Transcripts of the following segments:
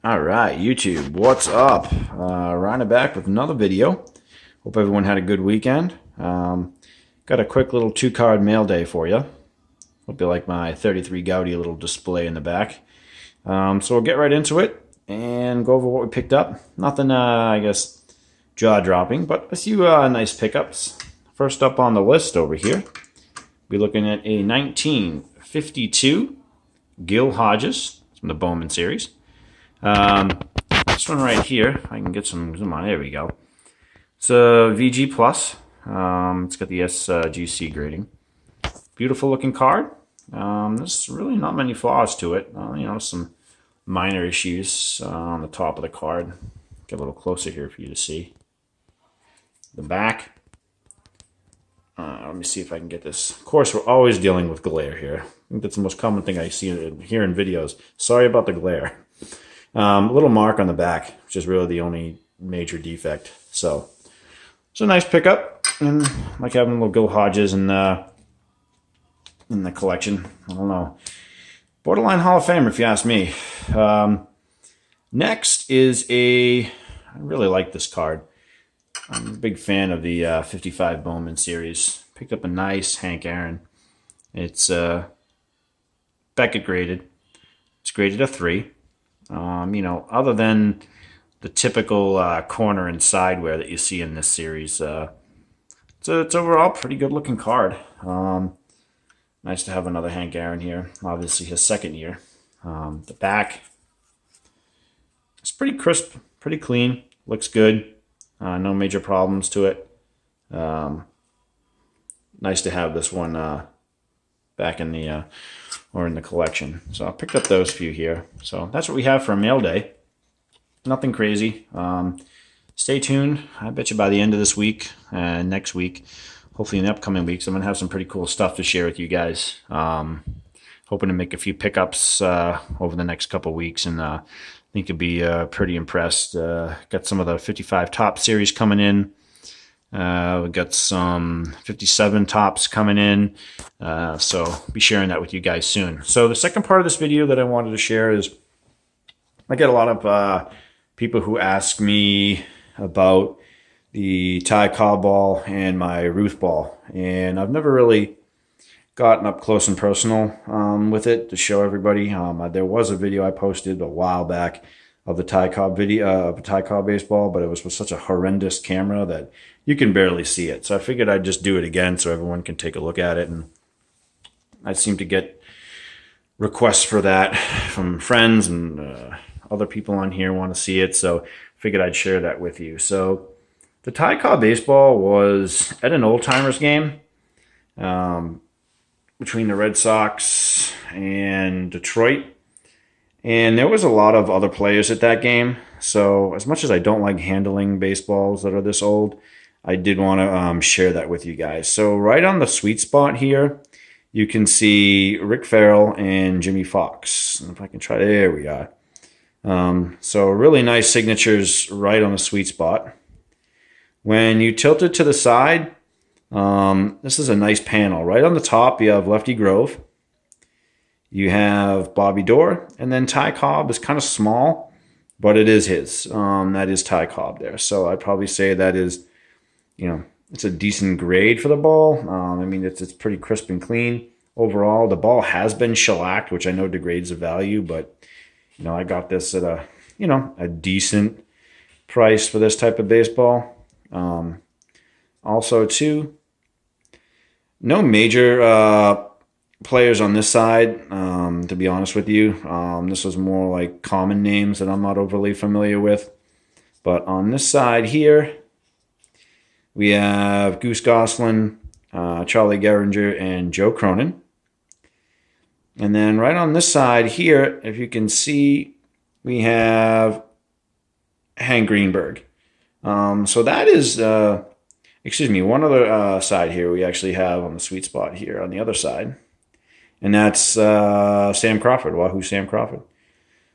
All right, YouTube, what's up? Ryan back with another video. Hope everyone had a good weekend. Got a quick little 2-card mail day for you. Hope you like my 33 Gaudi little display in the back. So we'll get right into it and go over what we picked up. Nothing, I guess, jaw-dropping, but a few nice pickups. First up on the list over here, we're looking at a 1952 Gil Hodges from the Bowman series. This one right here, if I can get some zoom on, there we go. It's a VG Plus. It's got the SGC grading. Beautiful looking card. There's really not many flaws to it. Some minor issues on the top of the card. Get a little closer here for you to see. The back. Let me see if I can get this. Of course, we're always dealing with glare here. I think that's the most common thing I see here in videos. Sorry about the glare. A little mark on the back, which is really the only major defect. So it's a nice pickup, and I like having little Gil Hodges in the collection. I don't know, borderline Hall of Famer if you ask me. Next is I really like this card. I'm a big fan of the 55 Bowman series. Picked up a nice Hank Aaron. It's Beckett graded. It's graded a 3. Other than the typical corner and side wear that you see in this series, it's overall pretty good looking card. Nice to have another Hank Aaron here. Obviously his second year. The back, it's pretty crisp, pretty clean, looks good. No major problems to it. Nice to have this one back in the in the collection. So I picked up those few here. So that's what we have for a mail day. Nothing crazy. Stay tuned. I bet you by the end of this week and next week, hopefully in the upcoming weeks, I'm going to have some pretty cool stuff to share with you guys. Hoping to make a few pickups over the next couple weeks, and I think you'll be pretty impressed. Got some of the 55 top series coming in. We got some 57 tops coming in, so be sharing that with you guys soon. So the second part of this video that I wanted to share is I get a lot of people who ask me about the Ty Cobb ball and my Ruth ball, and I've never really gotten up close and personal with it to show everybody. There was a video I posted a while back of the Ty Cobb video of a Ty Cobb baseball, but it was with such a horrendous camera that you can barely see it. So I figured I'd just do it again so everyone can take a look at it. And I seem to get requests for that from friends, and other people on here want to see it. So I figured I'd share that with you. So the Ty Cobb baseball was at an old timers game between the Red Sox and Detroit. And there was a lot of other players at that game. So as much as I don't like handling baseballs that are this old, I did want to share that with you guys. So right on the sweet spot here, you can see Rick Farrell and Jimmy Fox. And if I can try, there we are. So really nice signatures right on the sweet spot. When you tilt it to the side, this is a nice panel. Right on the top, you have Lefty Grove. You have Bobby Doerr, and then Ty Cobb is kind of small, but it is his. That is Ty Cobb there. So I'd probably say that is, it's a decent grade for the ball. It's pretty crisp and clean overall. The ball has been shellacked, which I know degrades the value, but I got this at a decent price for this type of baseball. Also, too, no major players on this side, to be honest with you. This was more like common names that I'm not overly familiar with. But on this side here, we have Goose Goslin, Charlie Gehringer, and Joe Cronin. And then right on this side here, if you can see, we have Hank Greenberg. So that is, one other side here we actually have on the sweet spot here on the other side. And that's Sam Crawford, Wahoo Sam Crawford.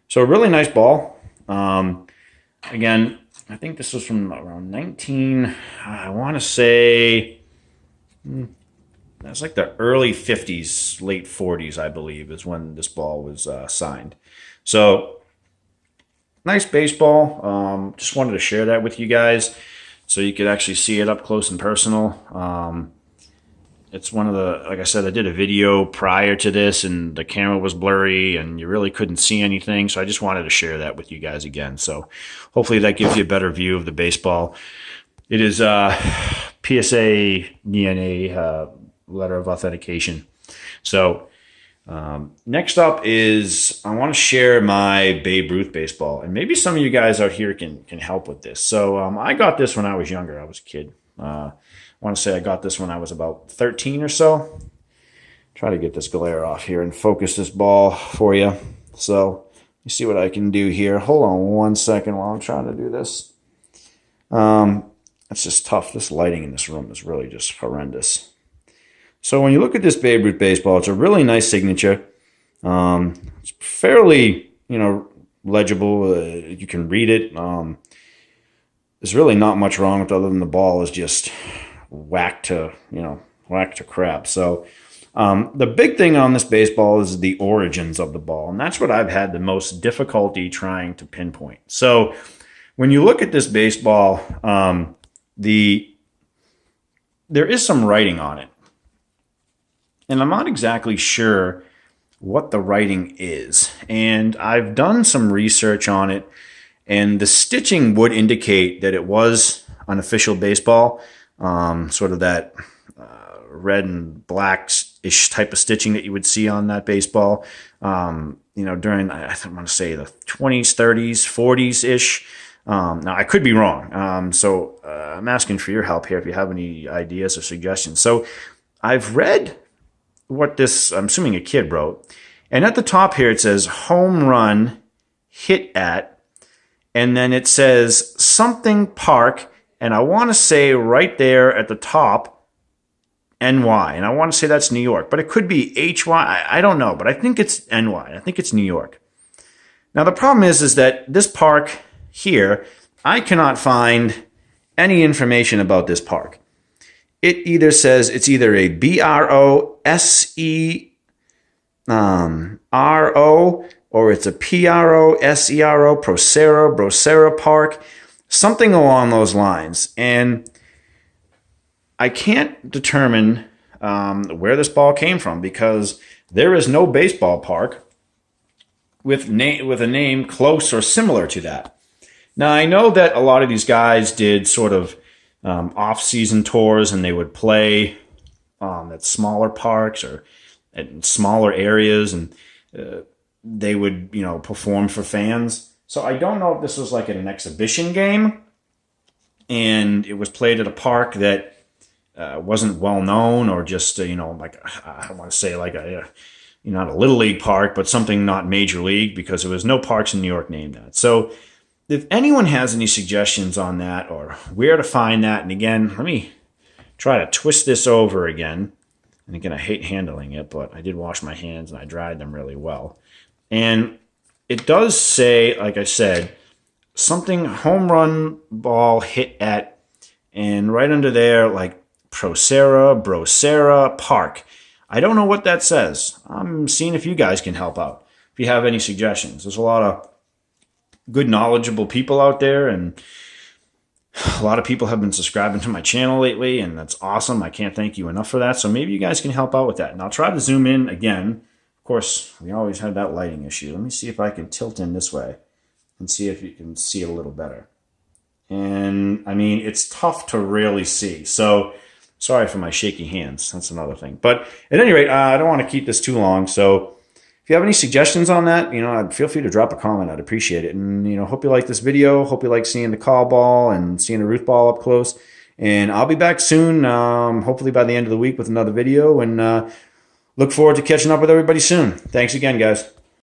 So a really nice ball. Again, I think this was from around I want to say, that's like the early 50s, late 40s, I believe, is when this ball was signed. So nice baseball. Just wanted to share that with you guys so you could actually see it up close and personal. It's one of the, like I said, I did a video prior to this and the camera was blurry and you really couldn't see anything. So I just wanted to share that with you guys again. So hopefully that gives you a better view of the baseball. It is PSA DNA letter of authentication. So next up is I want to share my Babe Ruth baseball. And maybe some of you guys out here can help with this. So I got this when I was younger. I was a kid. I want to say I got this when I was about 13 or so. Try to get this glare off here and focus this ball for you. So you see what I can do here. Hold on one second while I'm trying to do this. It's just tough. This lighting in this room is really just horrendous. So when you look at this Babe Ruth baseball, it's a really nice signature. It's fairly, legible. You can read it. There's really not much wrong with it other than the ball is just whacked to crap. So the big thing on this baseball is the origins of the ball, and that's what I've had the most difficulty trying to pinpoint. So when you look at this baseball, there is some writing on it, and I'm not exactly sure what the writing is. And I've done some research on it, and the stitching would indicate that it was an official baseball. Sort of that red and black-ish type of stitching that you would see on that baseball, during, I want to say, the 20s, 30s, 40s-ish. Now, I could be wrong, so I'm asking for your help here if you have any ideas or suggestions. So I've read what this, I'm assuming a kid wrote, and at the top here it says home run hit at, and then it says something park. And I want to say right there at the top, NY. And I want to say that's New York. But it could be HY. I don't know. But I think it's NY. I think it's New York. Now, the problem is that this park here, I cannot find any information about this park. It either says it's either a BROSERO or it's a PROSERO, Brocera Park. Something along those lines. And I can't determine where this ball came from because there is no baseball park with a name close or similar to that. Now, I know that a lot of these guys did sort of off-season tours and they would play at smaller parks or at smaller areas, and they would, perform for fans. So I don't know if this was like an exhibition game and it was played at a park that wasn't well known, or just, like, I want to say like not a little league park, but something not major league, because there was no parks in New York named that. So if anyone has any suggestions on that or where to find that, and again, let me try to twist this over again. And again, I hate handling it, but I did wash my hands and I dried them really well. And it does say, like I said, something home run ball hit at, and right under there, like Brocera Park. I don't know what that says. I'm seeing if you guys can help out, if you have any suggestions. There's a lot of good, knowledgeable people out there, and a lot of people have been subscribing to my channel lately, and that's awesome. I can't thank you enough for that. So maybe you guys can help out with that. And I'll try to zoom in again. Of course, we always have that lighting issue. Let me see if I can tilt in this way and see if you can see it a little better. And, I mean, it's tough to really see. So, sorry for my shaky hands. That's another thing. But, at any rate, I don't want to keep this too long. So, if you have any suggestions on that, feel free to drop a comment. I'd appreciate it. And, hope you like this video. Hope you like seeing the Cobb ball and seeing the Ruth ball up close. And I'll be back soon, hopefully by the end of the week, with another video. And, look forward to catching up with everybody soon. Thanks again, guys.